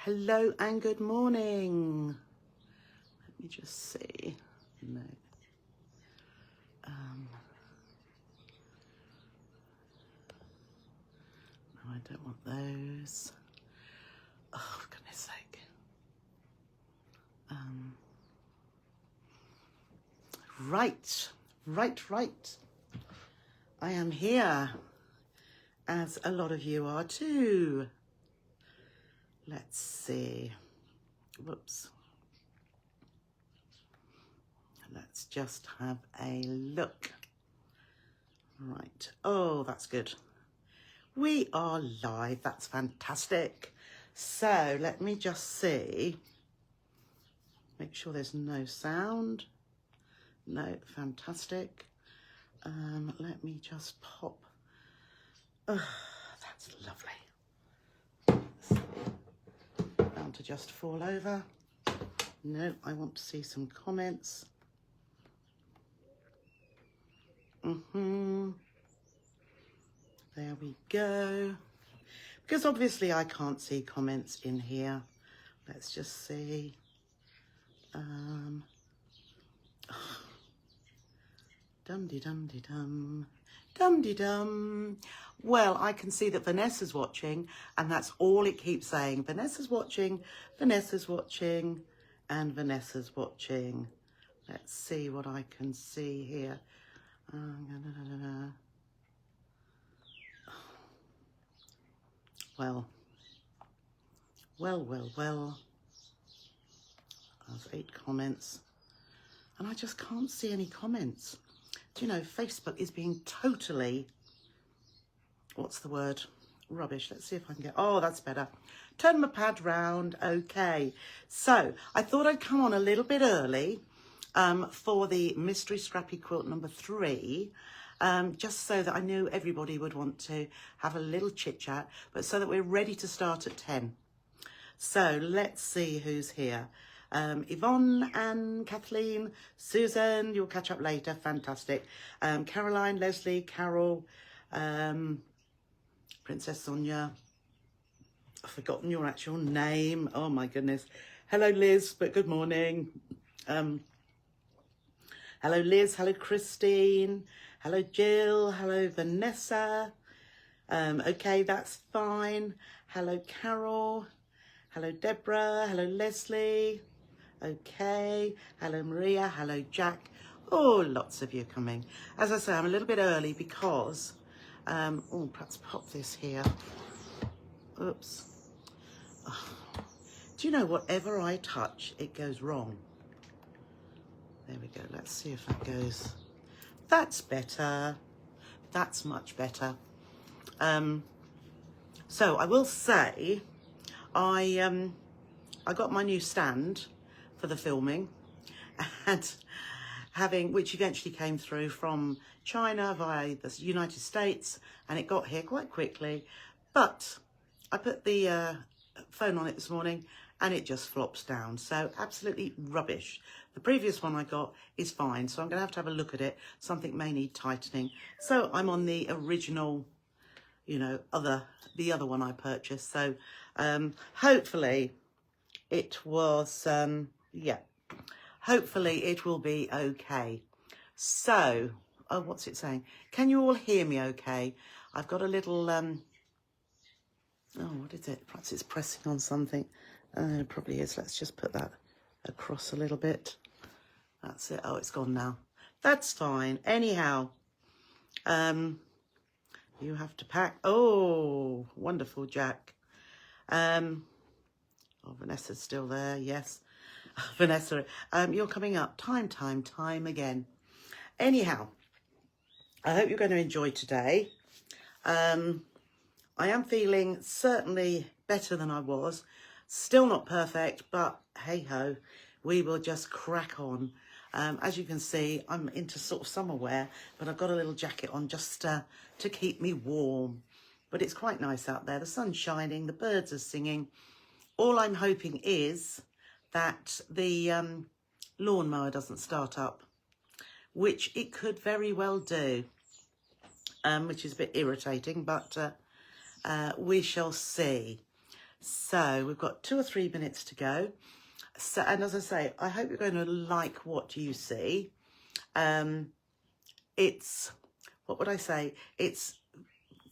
Hello and good morning. Let me just see. No. No, I don't want those. Oh, for goodness sake. Right. I am here, as a lot of you are too. Let's see. Whoops. Let's just have a look. Right. Oh, that's good. We are live. That's fantastic. So let me just see. Make sure there's no sound. No, fantastic. Let me just pop. Oh, that's lovely. Let's see. Bound to just fall over. No, I want to see some comments. There we go. Because obviously I can't see comments in here. Let's just see. Dum-de-dum-de-dum. Dum-de-dum. Well, I can see that Vanessa's watching, and that's all it keeps saying. Vanessa's watching, Vanessa's watching, and Vanessa's watching. Let's see what I can see here. Well. There's 8 comments. And I just can't see any comments. Do you know, Facebook is being totally, what's the word? Rubbish. Let's see if I can get, oh, that's better. Turn my pad round. Okay. So I thought I'd come on a little bit early for the Mystery Scrappy Quilt number 3. Just so that I knew everybody would want to have a little chit chat, but so that we're ready to start at 10. So let's see who's here. Yvonne and Kathleen, Susan, you'll catch up later. Fantastic. Caroline, Leslie, Carol, Princess Sonia. I've forgotten your actual name. Oh my goodness. Hello Liz, but good morning. Hello Liz, hello Christine, hello Jill, hello Vanessa. Okay, that's fine. Hello Carol, hello Deborah, hello Leslie. Okay, hello Maria, hello Jack. Oh, lots of you coming. As I say, I'm a little bit early because, oh, perhaps pop this here. Oops. Oh. Do you know, whatever I touch, it goes wrong. There we go. Let's see if that goes. That's better. That's much better. So I will say, I got my new stand for the filming, and which eventually came through from China via the United States, and it got here quite quickly. But I put the phone on it this morning, and it just flops down. So absolutely rubbish. The previous one I got is fine, so I'm going to have a look at it. Something may need tightening. So I'm on the original, you know, the other one I purchased. So hopefully it was, yeah, hopefully it will be okay. So, oh, what's it saying? Can you all hear me okay? I've got a little, oh, what is it? Perhaps it's pressing on something. It probably is. Let's just put that across a little bit. That's it. Oh, it's gone now. That's fine. Anyhow, you have to pack. Oh, wonderful, Jack. Oh, Vanessa's still there. Yes. Vanessa, you're coming up time again. Anyhow, I hope you're going to enjoy today. I am feeling certainly better than I was. Still not perfect, but hey ho, we will just crack on. As you can see, I'm into sort of summer wear, but I've got a little jacket on just to keep me warm. But it's quite nice out there. The sun's shining, the birds are singing. All I'm hoping is that the lawnmower doesn't start up, which it could very well do, which is a bit irritating, but we shall see. So we've got 2 or 3 minutes to go. So, and as I say, I hope you're going to like what you see. It's, what would I say? It's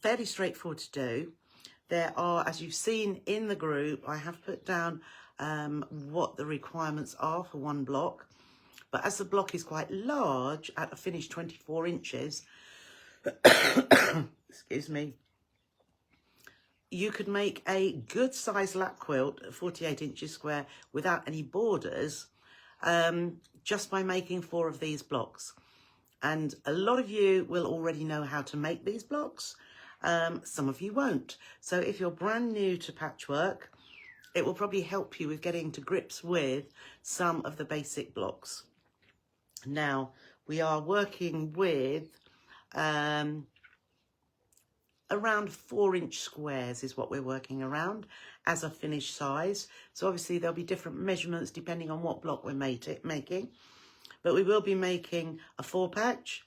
fairly straightforward to do. There are, as you've seen in the group, I have put down what the requirements are for one block. But as the block is quite large, at a finished 24 inches, excuse me, you could make a good size lap quilt, 48 inches square, without any borders, just by making 4 of these blocks. And a lot of you will already know how to make these blocks. Some of you won't. So if you're brand new to patchwork, it will probably help you with getting to grips with some of the basic blocks. Now, we are working with around 4-inch squares is what we're working around as a finished size. So obviously there'll be different measurements depending on what block we're making. But we will be making a 4-patch,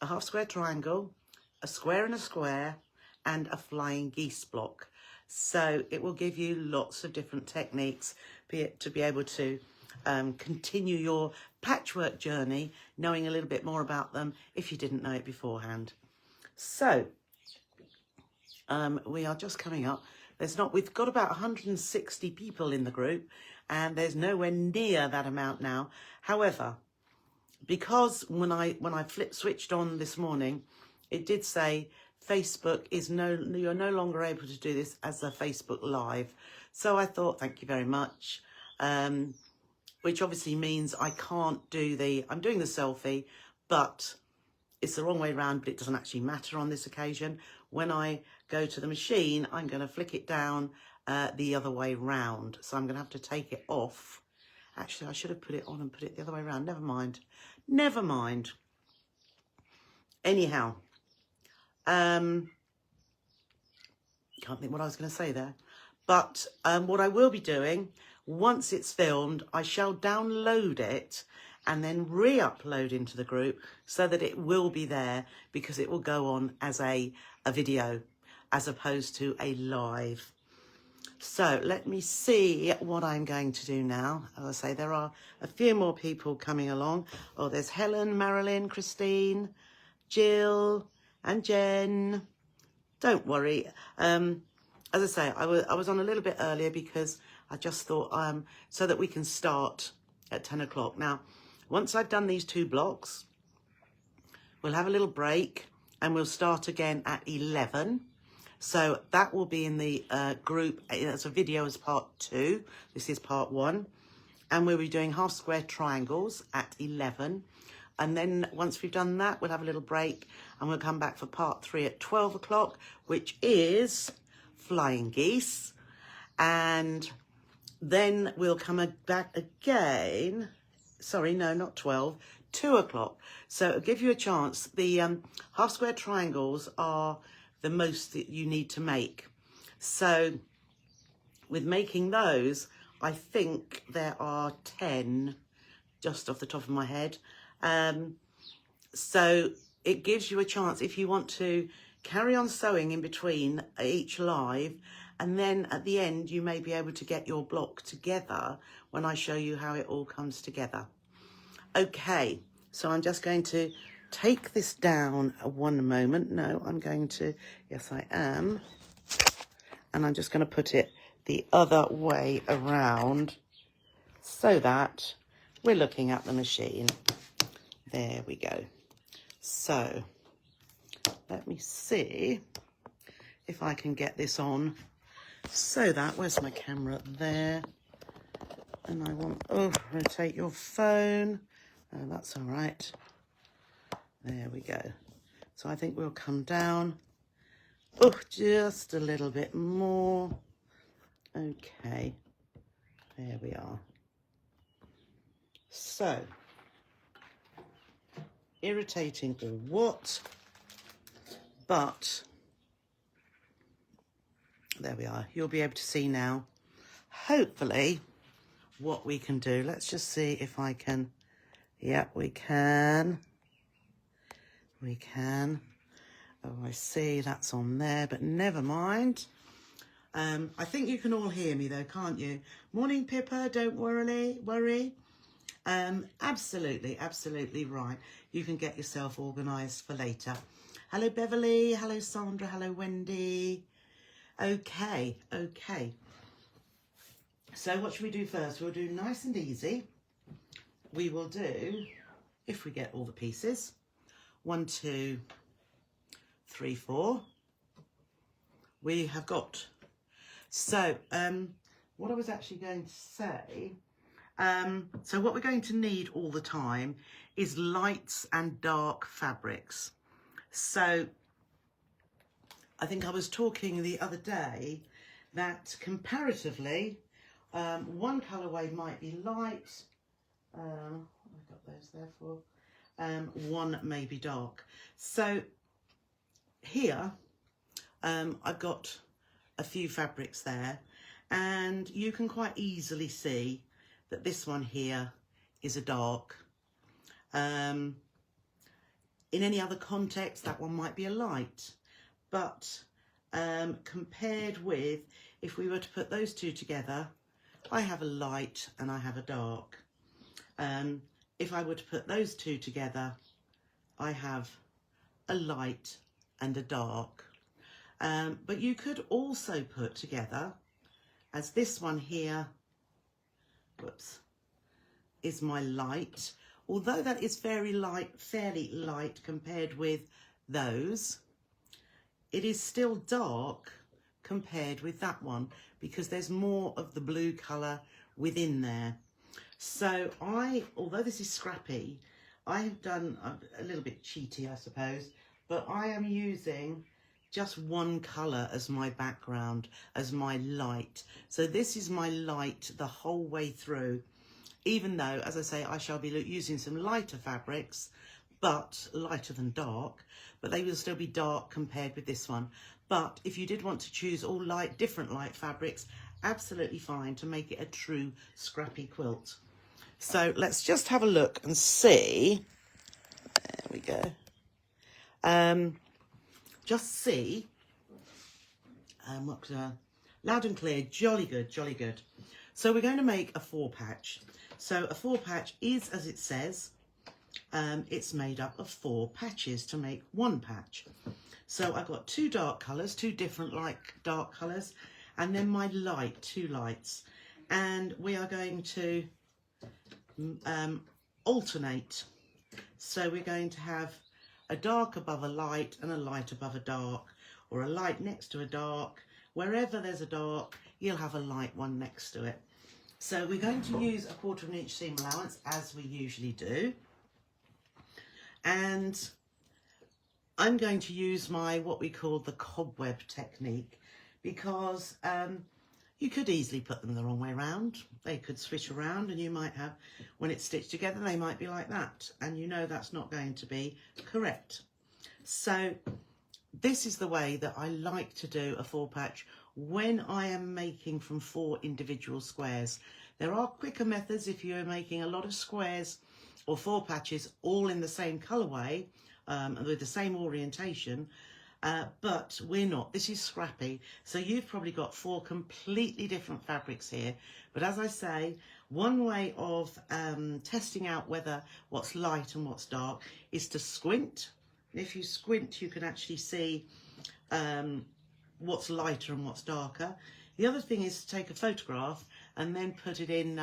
a half square triangle, a square and a square, and a flying geese block. So it will give you lots of different techniques to be able to continue your patchwork journey, knowing a little bit more about them if you didn't know it beforehand. So we are just coming up. We've got about 160 people in the group, and there's nowhere near that amount now. However, because when I switched on this morning, it did say Facebook you're no longer able to do this as a Facebook Live. So I thought, thank you very much. Which obviously means I can't do I'm doing the selfie, but it's the wrong way around, but it doesn't actually matter on this occasion. When I go to the machine, I'm going to flick it down the other way round. So I'm going to have to take it off. Actually, I should have put it on and put it the other way around. Never mind. Never mind. Anyhow, can't think what I was going to say there. But what I will be doing, once it's filmed, I shall download it and then re-upload into the group so that it will be there, because it will go on as a video as opposed to a live. So let me see what I'm going to do now. As I say, there are a few more people coming along. Oh, there's Helen, Marilyn, Christine, Jill and Jen. Don't worry. As I say, I was on a little bit earlier because I just thought so that we can start at 10 o'clock. Now, once I've done these 2 blocks, we'll have a little break and we'll start again at 11. So that will be in the group as a video as part 2. This is part 1. And we'll be doing half square triangles at 11. And then once we've done that, we'll have a little break and we'll come back for part 3 at 12 o'clock, which is flying geese. And then we'll come back again. Sorry, no, not 12, 2 o'clock. So it'll give you a chance. The half square triangles are the most that you need to make. So with making those, I think there are 10, just off the top of my head. So it gives you a chance if you want to carry on sewing in between each live, and then at the end you may be able to get your block together when I show you how it all comes together. Okay, so I'm just going to take this down one moment. No, I'm going to, yes I am. And I'm just going to put it the other way around so that we're looking at the machine. There we go. So let me see if I can get this on so that, where's my camera? There. And I want, rotate your phone. Oh, that's all right. There we go. So I think we'll come down. Oh, just a little bit more. Okay. There we are. So, irritating or what? But, there we are. You'll be able to see now, hopefully, what we can do. Let's just see if I can. Yep, we can. We can. Oh, I see that's on there, but never mind. I think you can all hear me though, can't you? Morning, Pippa, don't worry. Absolutely, absolutely right. You can get yourself organised for later. Hello, Beverly. Hello, Sandra. Hello, Wendy. Okay. So what should we do first? We'll do nice and easy. We will do, if we get all the pieces, 1, 2, 3, 4. We have got, so what I was actually going to say, so what we're going to need all the time is lights and dark fabrics. So I think I was talking the other day that comparatively, one colourway might be light, I've got those there for, one may be dark. So here, I've got a few fabrics there, and you can quite easily see that this one here is a dark. In any other context, that one might be a light, but compared with, if we were to put those two together, I have a light and I have a dark. If I were to put those two together, I have a light and a dark. But you could also put together, as this one here, whoops, is my light. Although that is very light, fairly light compared with those, it is still dark compared with that one because there's more of the blue colour within there. So although this is scrappy, I have done a little bit cheaty, I suppose, but I am using just one colour as my background, as my light. So this is my light the whole way through, even though, as I say, I shall be using some lighter fabrics, but lighter than dark, but they will still be dark compared with this one. But if you did want to choose all light, different light fabrics, absolutely fine to make it a true scrappy quilt. So let's just have a look and see. There we go. Just see. Loud and clear, jolly good, jolly good. So we're going to make a 4-patch. So a 4-patch is, as it says, it's made up of 4 patches to make 1 patch. So I've got 2 dark colours, 2 different light dark colours, and then my light, 2 lights. And we are going to alternate. So we're going to have a dark above a light and a light above a dark, or a light next to a dark. Wherever there's a dark, you'll have a light one next to it. So we're going to use a 1/4 inch seam allowance, as we usually do. And I'm going to use my, what we call the cobweb technique, because you could easily put them the wrong way around. They could switch around, and you might have, when it's stitched together, they might be like that. And you know that's not going to be correct. So this is the way that I like to do a 4-patch when I am making from 4 individual squares. There are quicker methods if you're making a lot of squares or 4 patches all in the same colourway and with the same orientation. But we're not. This is scrappy. So you've probably got 4 completely different fabrics here. But as I say, one way of testing out whether what's light and what's dark is to squint. If you squint, you can actually see what's lighter and what's darker. The other thing is to take a photograph and then put it in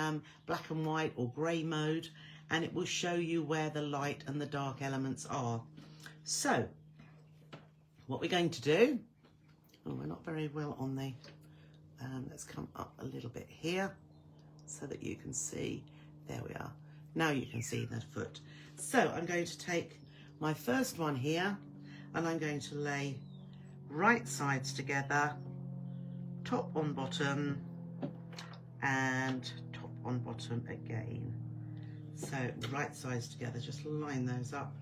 black and white or grey mode, and it will show you where the light and the dark elements are. So what we're going to do, oh, we're not very well on the, let's come up a little bit here so that you can see, there we are. Now you can see the foot. So I'm going to take my first one here, and I'm going to lay right sides together, top on bottom, and top on bottom again. So right sides together, just line those up.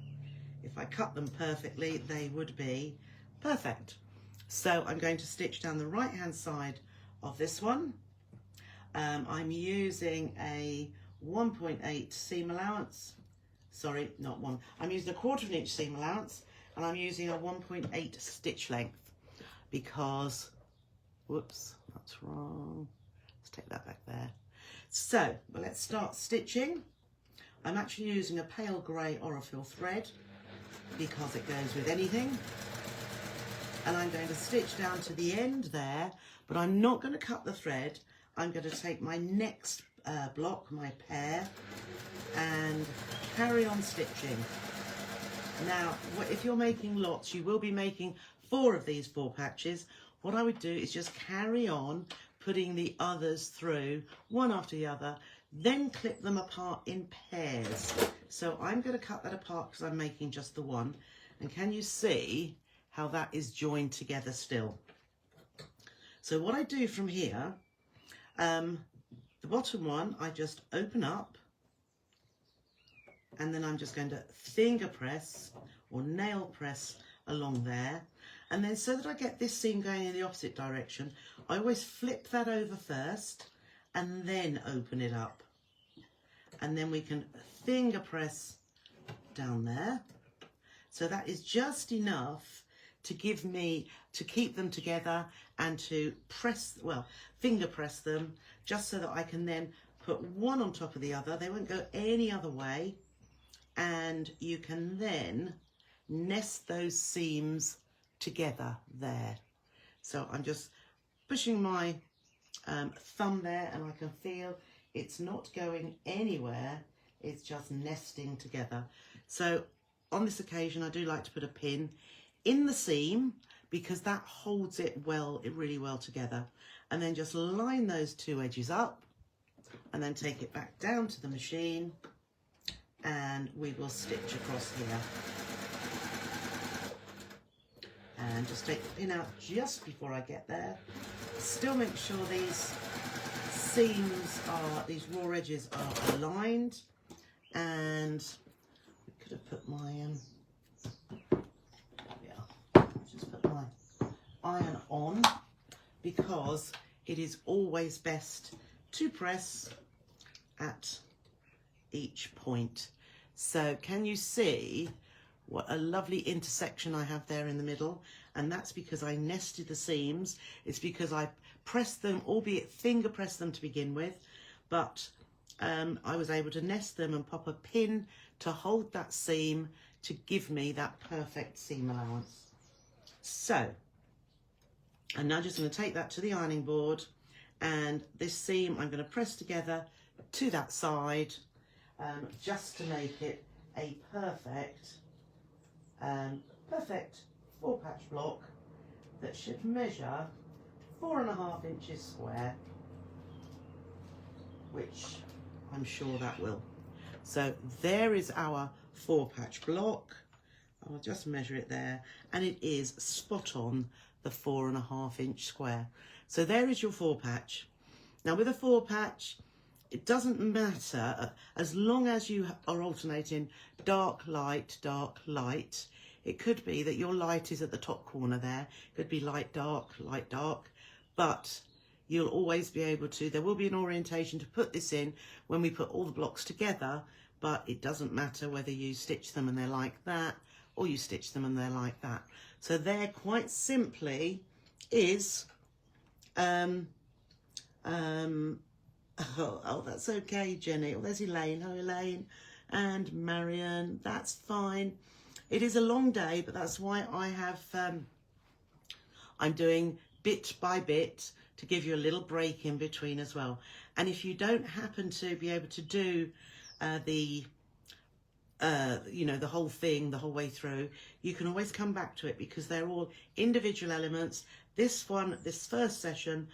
If I cut them perfectly, they would be perfect. So I'm going to stitch down the right hand side of this one. I'm using a 1.8 seam allowance. Sorry, not one. I'm using a 1/4 inch seam allowance, and I'm using a 1.8 stitch length because Whoops, that's wrong. Let's take that back there. So, well, let's start stitching. I'm actually using a pale grey Orifil thread because it goes with anything. And I'm going to stitch down to the end there, but I'm not going to cut the thread. I'm going to take my next block, my pair, and carry on stitching. Now, if you're making lots, you will be making 4 of these 4 patches. What I would do is just carry on putting the others through, one after the other, then clip them apart in pairs. So I'm going to cut that apart because I'm making just the one. And can you see how that is joined together still? So what I do from here, the bottom one, I just open up, and then I'm just going to finger press or nail press along there. And then so that I get this seam going in the opposite direction, I always flip that over first and then open it up. And then we can finger press down there. So that is just enough to give me, to keep them together and to press, well, finger press them, just so that I can then put one on top of the other. They won't go any other way. And you can then nest those seams together there. So I'm just pushing my thumb there, and I can feel it's not going anywhere. It's just nesting together. So on this occasion, I do like to put a pin in the seam because that holds it well, really well together. And then just line those 2 edges up and then take it back down to the machine, and we will stitch across here. And just take the pin out just before I get there. Still make sure these seams are, these raw edges are aligned. And we could have put my, just put my iron on, because it is always best to press at each point. So can you see what a lovely intersection I have there in the middle? And that's because I nested the seams. It's because I pressed them, albeit finger pressed them to begin with, but I was able to nest them and pop a pin to hold that seam to give me that perfect seam allowance. So I'm now just going to take that to the ironing board, and this seam I'm going to press together to that side, just to make it a perfect 4-patch block that should measure 4.5 inches square, which I'm sure that will. So there is our 4-patch block. I'll just measure it there, and it is spot on the 4.5 inch square. So there is your 4-patch. Now with a 4-patch, it doesn't matter, as long as you are alternating dark, light, dark, light. It could be that your light is at the top corner there. It could be light, dark, but you'll always be able to, there will be an orientation to put this in when we put all the blocks together, but it doesn't matter whether you stitch them and they're like that, or you stitch them and they're like that. So there quite simply is, oh, that's okay, Jenny. Oh, there's Elaine. Hello, Elaine. And Marion. That's fine. It is a long day, but that's why I have, I'm doing bit by bit to give you a little break in between as well. And if you don't happen to be able to do the whole thing the whole way through, you can always come back to it, because they're all individual elements. This one, this first session,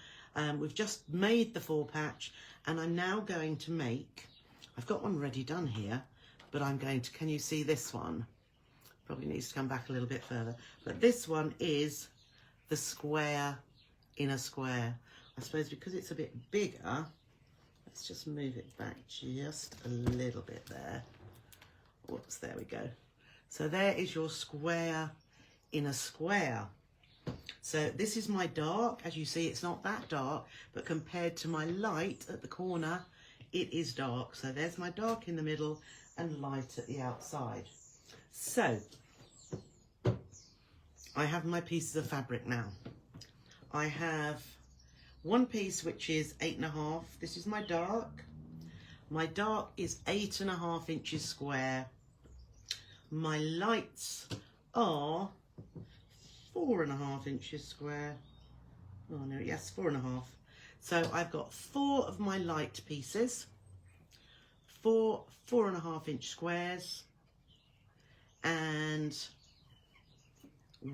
we've just made the 4-patch, and I'm now going to make, I've got one ready done here, but I'm going to, can you see this one? Probably needs to come back a little bit further, but this one is the square in a square. I suppose because it's a bit bigger, let's just move it back just a little bit there. Whoops, there we go. So there is your square in a square. So this is my dark. As you see, it's not that dark, but compared to my light at the corner, it is dark. So there's my dark in the middle and light at the outside. So I have my pieces of fabric now. I have one piece which is 8.5. This is my dark. My dark is 8.5 inches square. My lights are 4.5 inches square. Oh no, yes, 4.5. So I've got 4 of my light pieces, 4 4.5 inch squares, and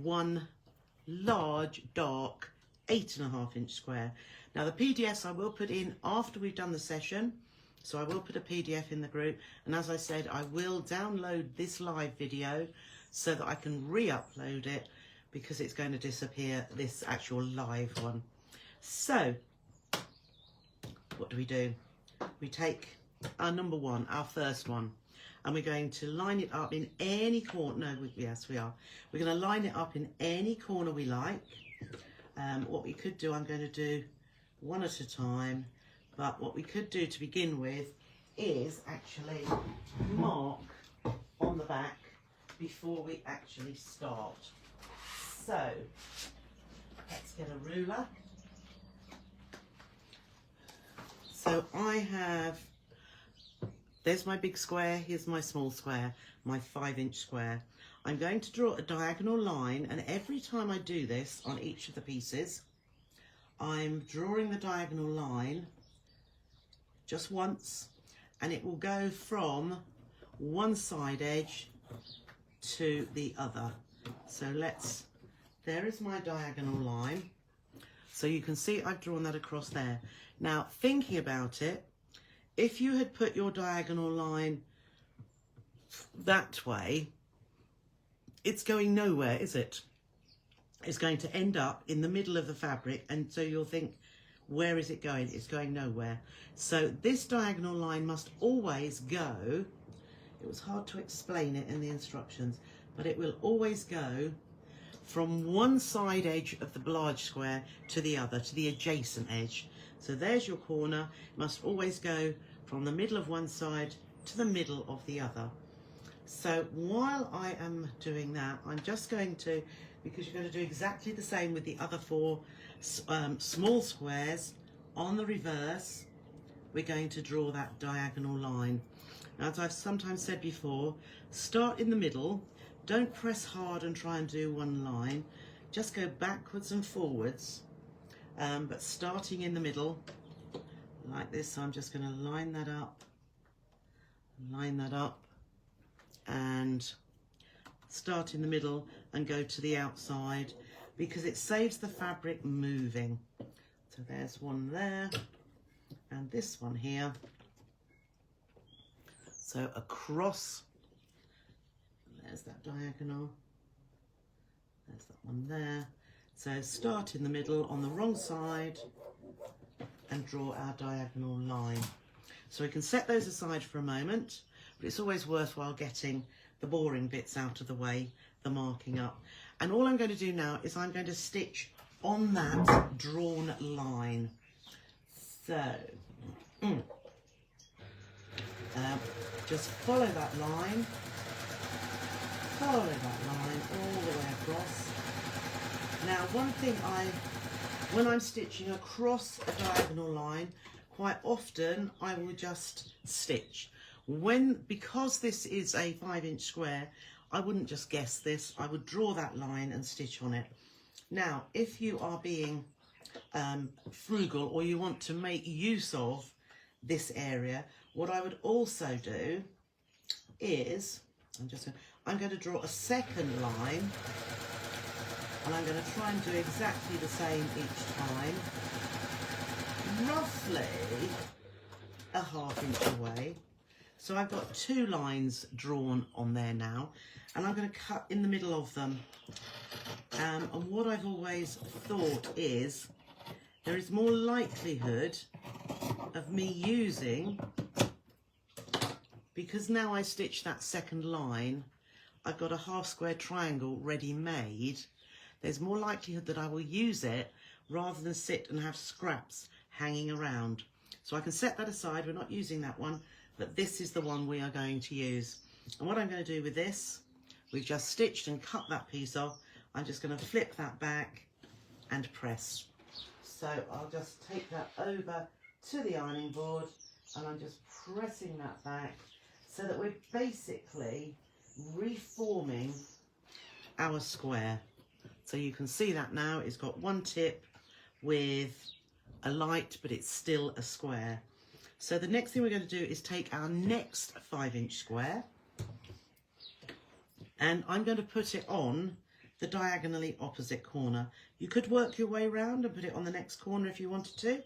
1 large dark 8.5 inch square. Now the PDFs I will put in after we've done the session, so I will put a PDF in the group, and as I said, I will download this live video so that I can re-upload it, because it's going to disappear, this actual live one. So what do? We take our number 1, our first one, and we're going to line it up in any corner. No, yes, we are. We're going to line it up in any corner we like. What we could do, I'm going to do one at a time, but what we could do to begin with is actually mark on the back before we actually start. So let's get a ruler. So I have, there's my big square, here's my small square, my 5 inch square. I'm going to draw a diagonal line, and every time I do this on each of the pieces, I'm drawing the diagonal line just once, and it will go from one side edge to the other. So there is my diagonal line. So you can see I've drawn that across there. Now, thinking about it, if you had put your diagonal line that way, it's going nowhere, is it? It's going to end up in the middle of the fabric, and so you'll think, where is it going? It's going nowhere. So this diagonal line must always go, it was hard to explain it in the instructions, but it will always go from one side edge of the large square to the other, to the adjacent edge. So there's your corner. It must always go from the middle of one side to the middle of the other. So while I am doing that, I'm just going to, because you're going to do exactly the same with the other 4 small squares, on the reverse, we're going to draw that diagonal line. Now, as I've sometimes said before, start in the middle. Don't press hard and try and do one line. Just go backwards and forwards, but starting in the middle, like this. So I'm just going to line that up, and start in the middle and go to the outside, because it saves the fabric moving. So there's one there, and this one here. So across, there's that diagonal, there's that one there. So start in the middle on the wrong side and draw our diagonal line. So we can set those aside for a moment, but it's always worthwhile getting the boring bits out of the way, the marking up. And all I'm going to do now is I'm going to stitch on that drawn line. So just follow that line. Follow that line all the way across. Now, one thing when I'm stitching across a diagonal line, quite often I will just stitch. Because this is a 5 inch square, I wouldn't just guess this, I would draw that line and stitch on it. Now, if you are being frugal, or you want to make use of this area, what I would also do is, I'm going to draw a second line, and I'm going to try and do exactly the same each time, roughly a ½ inch away. So I've got 2 lines drawn on there now, and I'm going to cut in the middle of them. And what I've always thought is, there is more likelihood of me using, because now I stitch that second line, I've got a ½ square triangle ready made. There's more likelihood that I will use it rather than sit and have scraps hanging around. So I can set that aside, we're not using that one, but this is the one we are going to use. And what I'm going to do with this, we've just stitched and cut that piece off. I'm just going to flip that back and press. So I'll just take that over to the ironing board, and I'm just pressing that back so that we're basically reforming our square. So you can see that now it's got one tip with a light, but it's still a square. So the next thing we're going to do is take our next 5-inch square, and I'm going to put it on the diagonally opposite corner. You could work your way around and put it on the next corner if you wanted to,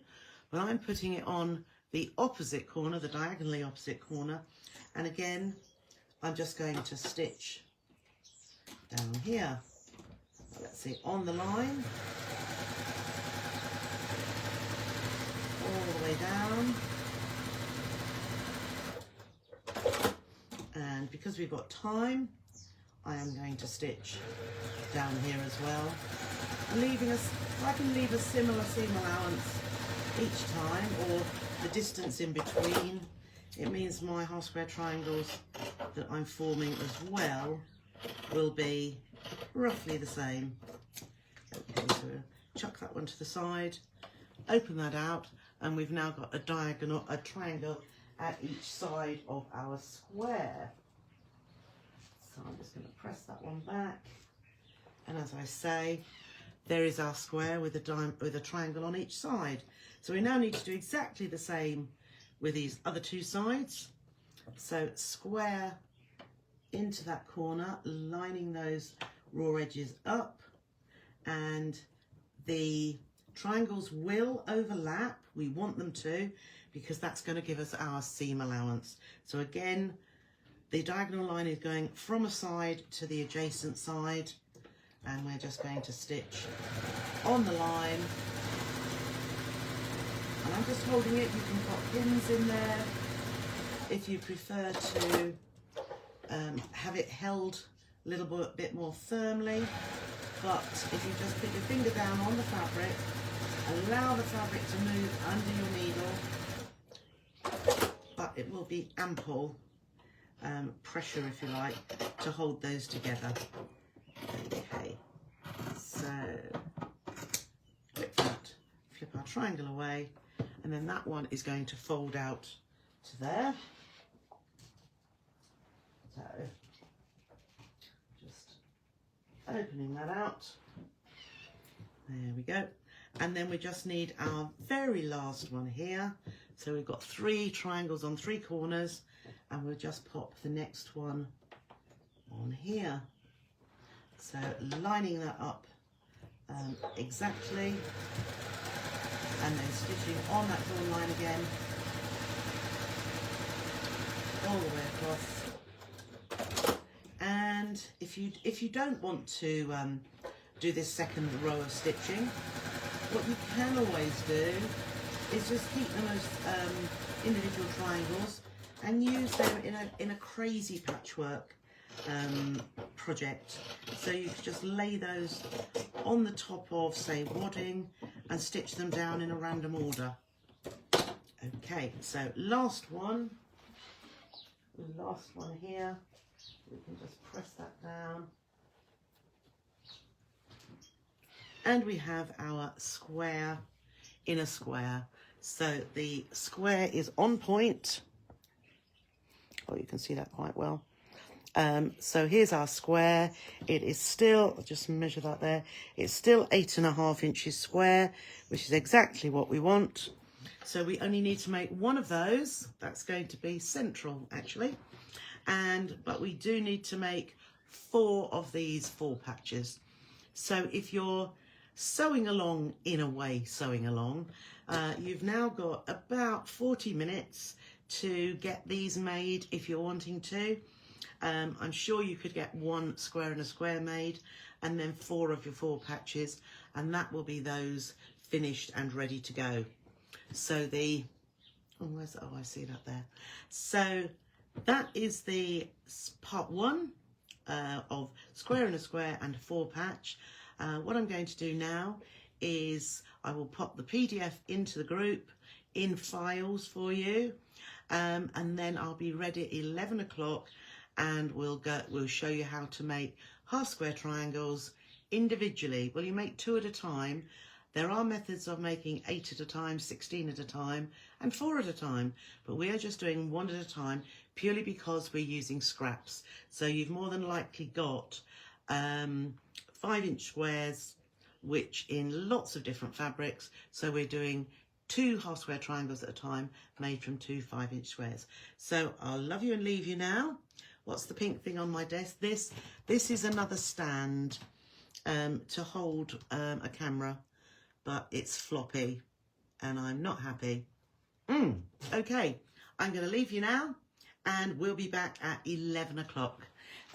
but I'm putting it on the opposite corner, the diagonally opposite corner. And again, I'm just going to stitch down here. Let's see, on the line, all the way down. And because we've got time, I am going to stitch down here as well, leaving us, I can leave a similar seam allowance each time, or the distance in between. It means my half square triangles that I'm forming as well will be roughly the same. Okay, so we'll chuck that one to the side, open that out, and we've now got a diagonal, a triangle at each side of our square. So I'm just going to press that one back, and as I say, there is our square with a triangle on each side. So we now need to do exactly the same with these other two sides. So square into that corner, lining those raw edges up, and the triangles will overlap. We want them to, because that's going to give us our seam allowance. So again, the diagonal line is going from a side to the adjacent side, and we're just going to stitch on the line. And I'm just holding it. You can put pins in there if you prefer to have it held a little bit more firmly. But if you just put your finger down on the fabric, allow the fabric to move under your needle, but it will be ample pressure, if you like, to hold those together. Okay, so flip that, flip our triangle away, and then that one is going to fold out to there. So just opening that out, there we go. And then we just need our very last one here. So we've got 3 triangles on 3 corners, and we'll just pop the next one on here. So lining that up exactly, and then stitching on that drawn line again, all the way across. And if you don't want to do this second row of stitching, what you can always do is just keep them as individual triangles and use them in a crazy patchwork project. So you could just lay those on the top of, say, wadding, and stitch them down in a random order. Okay, so last one here. We can just press that down. And we have our square in a square. So the square is on point. Oh, you can see that quite well. So here's our square. It is still, I'll just measure that there. It's still 8.5 inches square, which is exactly what we want. So we only need to make one of those. That's going to be central, actually. But we do need to make 4 of these 4 patches. So if you're sewing along, in a way sewing along, you've now got about 40 minutes to get these made if you're wanting to. I'm sure you could get 1 square and a square made, and then 4 of your 4 patches, and that will be those finished and ready to go. So I see that there. So that is the part 1 of square and a square and a 4 patch. What I'm going to do now is I will pop the PDF into the group in files for you, and then I'll be ready at 11 o'clock, and we'll show you how to make half square triangles individually. Well, you make 2 at a time, There are methods of making 8 at a time, 16 at a time, and 4 at a time, but we are just doing 1 at a time purely because we're using scraps. So you've more than likely got 5-inch squares, which in lots of different fabrics. So we're doing 2 half square triangles at a time, made from 2 5-inch squares. So I'll love you and leave you now. What's the pink thing on my desk? This is another stand to hold a camera, but it's floppy and I'm not happy. Okay, I'm going to leave you now and we'll be back at 11 o'clock.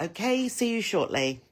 Okay, see you shortly.